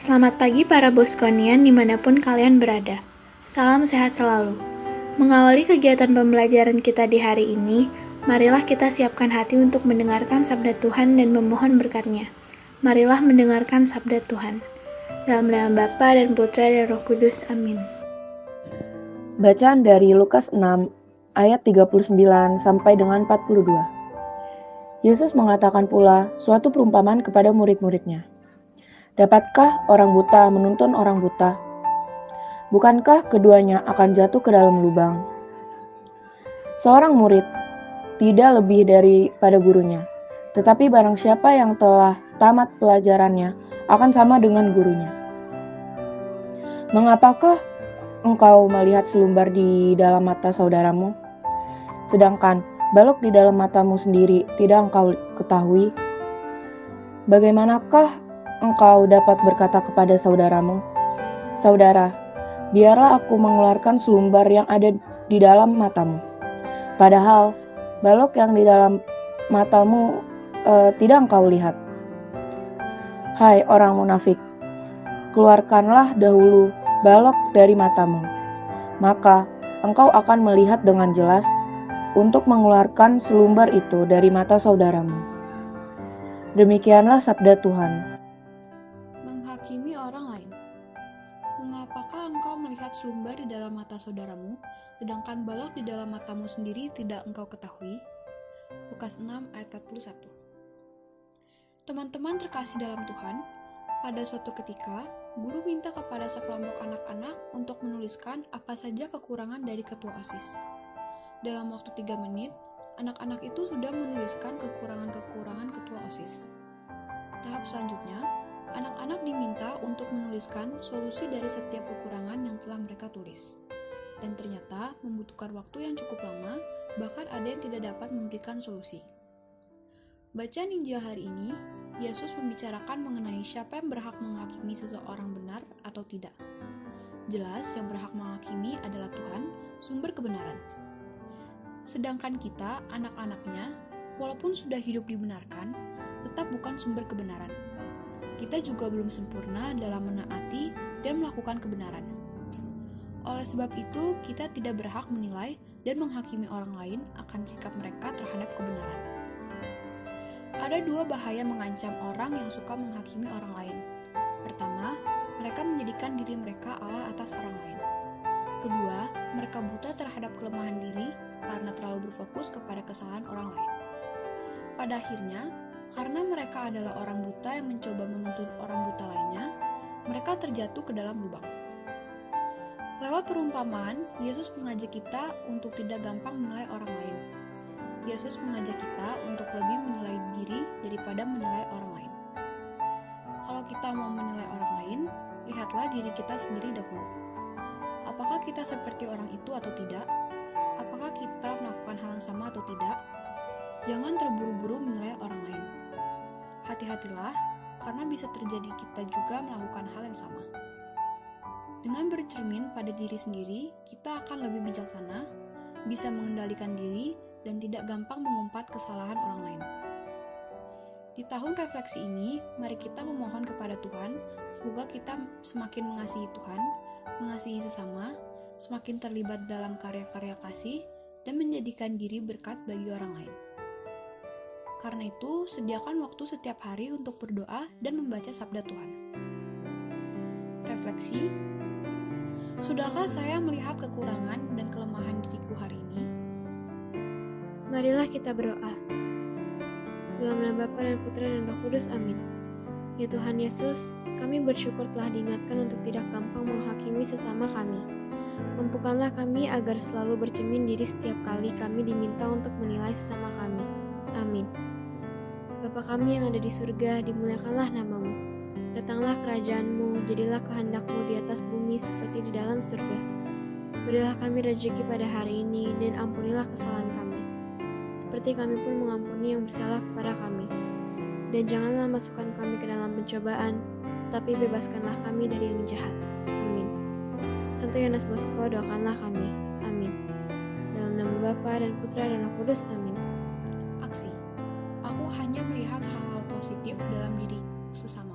Selamat pagi para Boskonian dimanapun kalian berada. Salam sehat selalu. Mengawali kegiatan pembelajaran kita di hari ini, marilah kita siapkan hati untuk mendengarkan sabda Tuhan dan memohon berkat-Nya. Marilah mendengarkan sabda Tuhan. Dalam nama Bapa dan Putra dan Roh Kudus. Amin. Bacaan dari Lukas 6 ayat 39 sampai dengan 42. Yesus mengatakan pula suatu perumpamaan kepada murid-muridnya. Dapatkah orang buta menuntun orang buta? Bukankah keduanya akan jatuh ke dalam lubang? Seorang murid tidak lebih daripada gurunya, tetapi barang siapa yang telah tamat pelajarannya akan sama dengan gurunya. Mengapakah engkau melihat selumbar di dalam mata saudaramu, sedangkan balok di dalam matamu sendiri tidak engkau ketahui? Bagaimanakah engkau dapat berkata kepada saudaramu, "Saudara, biarlah aku mengeluarkan selumbar yang ada di dalam matamu," padahal balok yang di dalam matamu tidak engkau lihat? Hai orang munafik, keluarkanlah dahulu balok dari matamu, maka engkau akan melihat dengan jelas untuk mengeluarkan selumbar itu dari mata saudaramu. Demikianlah sabda Tuhan. Menghakimi orang lain. Mengapakah engkau melihat selumbar di dalam mata saudaramu, sedangkan balok di dalam matamu sendiri tidak engkau ketahui? Lukas 6 ayat 41. Teman-teman terkasih dalam Tuhan, pada suatu ketika, guru minta kepada sekelompok anak-anak untuk menuliskan apa saja kekurangan dari ketua OSIS. Dalam waktu 3 menit, anak-anak itu sudah menuliskan kekurangan-kekurangan ketua OSIS. Tahap selanjutnya, anak-anak diminta untuk menuliskan solusi dari setiap kekurangan yang telah mereka tulis. Dan ternyata membutuhkan waktu yang cukup lama, bahkan ada yang tidak dapat memberikan solusi. Bacaan Injil hari ini, Yesus membicarakan mengenai siapa yang berhak menghakimi seseorang benar atau tidak. Jelas yang berhak menghakimi adalah Tuhan, sumber kebenaran. Sedangkan kita, anak-anaknya, walaupun sudah hidup dibenarkan, tetap bukan sumber kebenaran. Kita juga belum sempurna dalam menaati dan melakukan kebenaran. Oleh sebab itu, kita tidak berhak menilai dan menghakimi orang lain akan sikap mereka terhadap kebenaran. Ada 2 bahaya mengancam orang yang suka menghakimi orang lain. Pertama, mereka menjadikan diri mereka Allah atas orang lain. Kedua, mereka buta terhadap kelemahan diri karena terlalu berfokus kepada kesalahan orang lain. Pada akhirnya, karena mereka adalah orang buta yang mencoba menuntun orang buta lainnya, mereka terjatuh ke dalam lubang. Lewat perumpamaan, Yesus mengajak kita untuk tidak gampang menilai orang lain. Yesus mengajak kita untuk lebih menilai diri daripada menilai orang lain. Kalau kita mau menilai orang lain, lihatlah diri kita sendiri dahulu. Apakah kita seperti orang itu atau tidak? Apakah kita melakukan hal yang sama atau tidak? Jangan terburu-buru menilai orang lain. Hati-hatilah, karena bisa terjadi kita juga melakukan hal yang sama. Dengan bercermin pada diri sendiri, kita akan lebih bijaksana, bisa mengendalikan diri, dan tidak gampang mengumpat kesalahan orang lain. Di tahun refleksi ini, mari kita memohon kepada Tuhan, semoga kita semakin mengasihi Tuhan, mengasihi sesama, semakin terlibat dalam karya-karya kasih, dan menjadikan diri berkat bagi orang lain. Karena itu, sediakan waktu setiap hari untuk berdoa dan membaca sabda Tuhan. Refleksi, sudahkah saya melihat kekurangan dan kelemahan diriku hari ini? Marilah kita berdoa. Dalam nama Bapa dan Putra dan Roh Kudus. Amin. Ya Tuhan Yesus, kami bersyukur telah diingatkan untuk tidak gampang menghakimi sesama kami. Mampukanlah kami agar selalu bercermin diri setiap kali kami diminta untuk menilai sesama kami. Amin. Bapa kami yang ada di surga, dimuliakanlah nama-Mu. Datanglah kerajaan-Mu, jadilah kehendak-Mu di atas bumi seperti di dalam surga. Berilah kami rezeki pada hari ini, dan ampunilah kesalahan kami, seperti kami pun mengampuni yang bersalah kepada kami. Dan janganlah masukkan kami ke dalam pencobaan, tetapi bebaskanlah kami dari yang jahat. Amin. Santo Yohanes Bosco, doakanlah kami. Amin. Dalam nama Bapa dan Putra dan Roh Kudus. Amin. Aksi. Aku hanya melihat hal-hal positif dalam diri sesama.